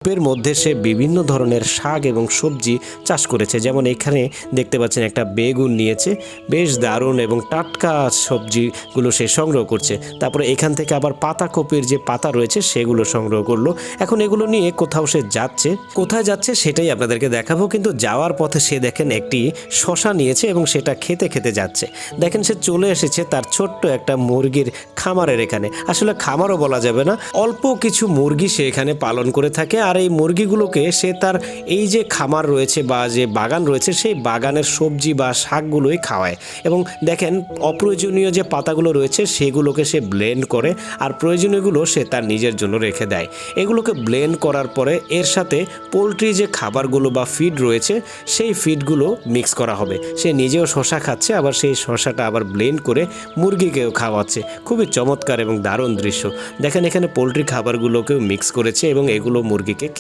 এর মধ্যে সে বিভিন্ন ধরনের শাক এবং সবজি চাষ করেছে। যেমন এখানে দেখতে পাচ্ছেন একটা বেগুন নিয়েছে, বেশ দারুণ এবং টাটকা সবজিগুলো সে সংগ্রহ করছে। তারপরে এখান থেকে আবার পাতাকপির যে পাতা রয়েছে সেগুলো সংগ্রহ করলো। এখন এগুলো নিয়ে কোথাও সে যাচ্ছে, কোথায় যাচ্ছে সেটাই আপনাদেরকে দেখাবো। কিন্তু যাওয়ার পথে সে দেখেন একটি শশা নিয়েছে এবং সেটা খেতে খেতে যাচ্ছে। দেখেন সে চলে এসেছে তার ছোট্ট একটা মুরগির খামারের এখানে। আসলে খামারও বলা যাবে না, অল্প কিছু মুরগি সে এখানে পালন করে থাকে। আর এই মুরগিগুলোকে সে তার এই যে খামার রয়েছে বা যে বাগান রয়েছে সেই বাগানের সবজি বা শাকগুলোই খাওয়ায়। এবং দেখেন অপ্রয়োজনীয় যে পাতাগুলো রয়েছে সেগুলোকে সে ব্লেন্ড করে, আর প্রয়োজনীয়গুলো সে তার নিজের জন্য রেখে দেয়। এগুলোকে ব্লেন্ড করার পরে এর সাথে পোলট্রি যে খাবারগুলো বা ফিড রয়েছে সেই ফিডগুলো মিক্স করা হবে। সে নিজেও শশা খাচ্ছে, আবার সেই শশাটা আবার ব্লেন্ড করে মুরগিকেও খাওয়াচ্ছে। খুবই চমৎকার এবং দারুণ দৃশ্য। দেখেন এখানে পোলট্রি খাবারগুলোকেও মিক্স করেছে এবং এগুলো মুরগিকে